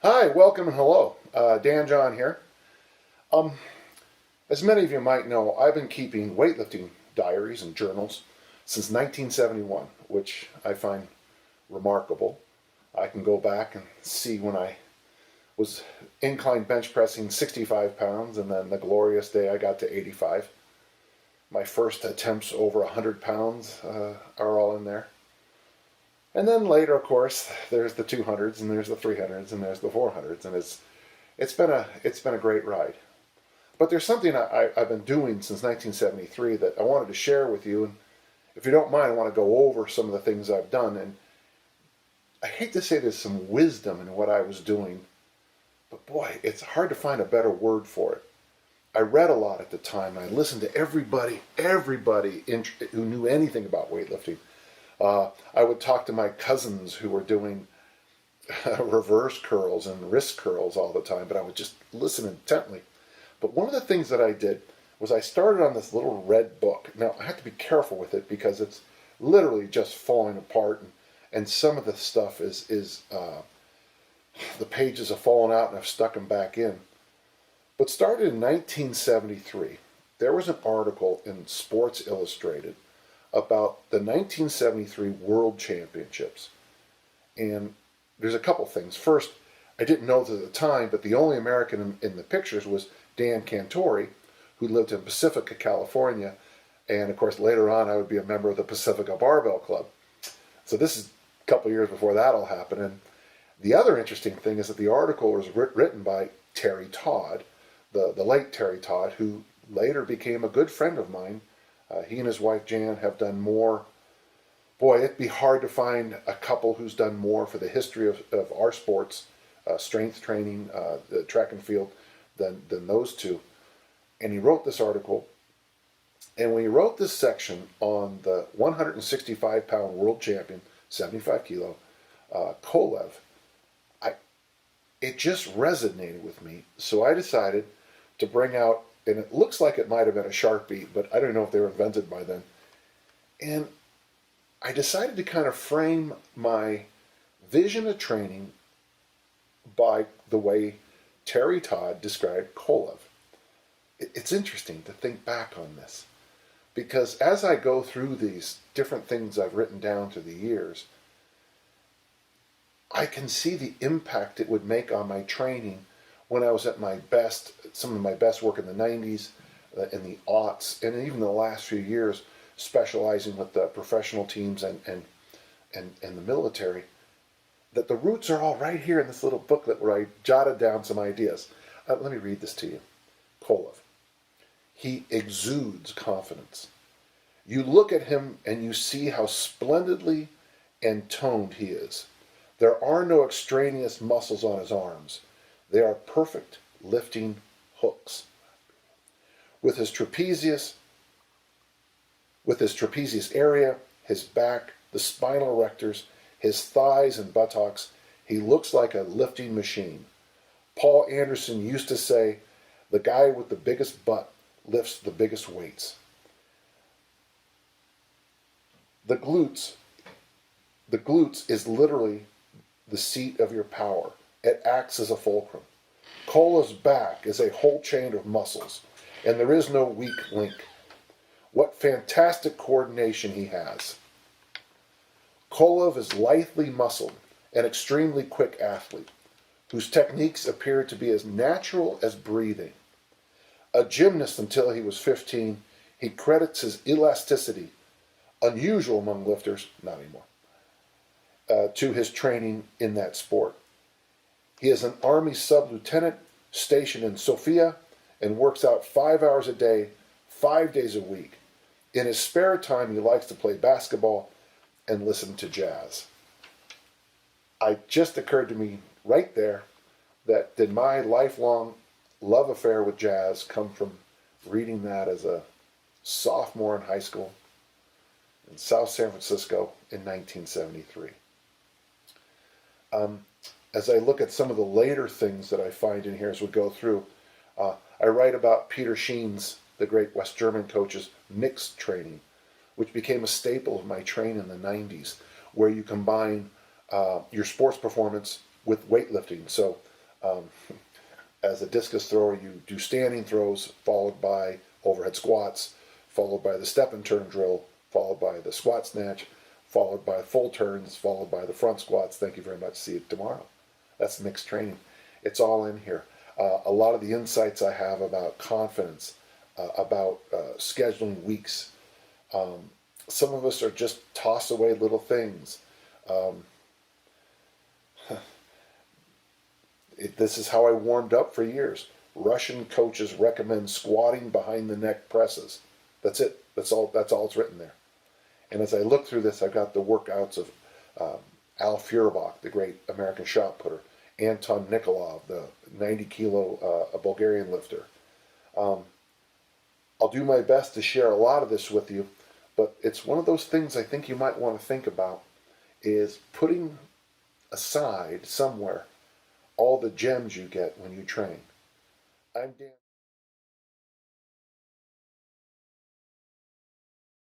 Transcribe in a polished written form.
Hi, welcome and hello. Dan John here. Um, as many of you might know, I've been keeping weightlifting diaries and journals since 1971, which I find remarkable. I can go back and see when I was incline bench pressing 65 pounds, and then the glorious day I got to 85. My first attempts over 100 pounds are all in there. And then later, of course, there's the 200s and there's the 300s and there's the 400s, and it's been a great ride. But there's something I've been doing since 1973 that I wanted to share with you, and if you don't mind, I want to go over some of the things I've done. And I hate to say there's some wisdom in what I was doing, but boy, it's hard to find a better word for it. I read a lot at the time. I listened to everybody who knew anything about weightlifting. I would talk to my cousins who were doing reverse curls and wrist curls all the time, but I would just listen intently. But one of the things that I did was I started on this little red book. Now, I have to be careful with it because it's literally just falling apart, and some of the stuff is the pages have fallen out and I've stuck them back in. But started in 1973, there was an article in Sports Illustrated about the 1973 World Championships. And there's a couple things. First, I didn't know this at the time, but the only American in the pictures was Dan Cantori, who lived in Pacifica, California. And of course, later on, I would be a member of the Pacifica Barbell Club. So this is a couple years before that all happened. And the other interesting thing is that the article was written by Terry Todd, the late Terry Todd, who later became a good friend of mine. He and his wife Jan have done more. Boy, it'd be hard to find a couple who's done more for the history of our sports, strength training, the track and field, than those two. And he wrote this article. And when he wrote this section on the 165-pound world champion, 75 kilo, Kolev, it just resonated with me. So I decided to bring out, and it looks like it might have been a Sharpie, but I don't know if they were invented by then. And I decided to kind of frame my vision of training by the way Terry Todd described Kolev. It's interesting to think back on this, because as I go through these different things I've written down through the years, I can see the impact it would make on my training when I was at my best, some of my best work in the 90s, in the aughts, and even the last few years, specializing with the professional teams and the military, that the roots are all right here in this little booklet where I jotted down some ideas. Let me read this to you. Kolev. He exudes confidence. You look at him and you see how splendidly and toned he is. There are no extraneous muscles on his arms. They are perfect lifting hooks. With his trapezius area, his back, the spinal erectors, his thighs and buttocks, he looks like a lifting machine. Paul Anderson used to say, the guy with the biggest butt lifts the biggest weights. The glutes is literally the seat of your power. It acts as a fulcrum. Kolev's back is a whole chain of muscles, and there is no weak link. What fantastic coordination he has. Kolev is lithely muscled, an extremely quick athlete, whose techniques appear to be as natural as breathing. A gymnast until he was 15, he credits his elasticity, unusual among lifters, not anymore, to his training in that sport. He is an Army sub-lieutenant stationed in Sofia and works out 5 hours a day, 5 days a week. In his spare time, he likes to play basketball and listen to jazz. It just occurred to me right there that did my lifelong love affair with jazz come from reading that as a sophomore in high school in South San Francisco in 1973. As I look at some of the later things that I find in here as we go through, I write about Peter Sheen's, the great West German coach's, mixed training, which became a staple of my training in the 90s, where you combine your sports performance with weightlifting. So Um, as a discus thrower, you do standing throws, followed by overhead squats, followed by the step and turn drill, followed by the squat snatch, followed by full turns, followed by the front squats. Thank you very much. See you tomorrow. That's mixed training. It's all in here. A lot of the insights I have about confidence, about scheduling weeks. Some of us are just toss away little things. Um, this is how I warmed up for years. Russian coaches recommend squatting behind the neck presses. That's it. That's all. That's all it's written there. And as I look through this, I've got the workouts of Al Feuerbach, the great American shot putter, Anton Nikolov, the 90-kilo Bulgarian lifter. I'll do my best to share a lot of this with you, but it's one of those things I think you might want to think about, is putting aside somewhere all the gems you get when you train. I'm Dan.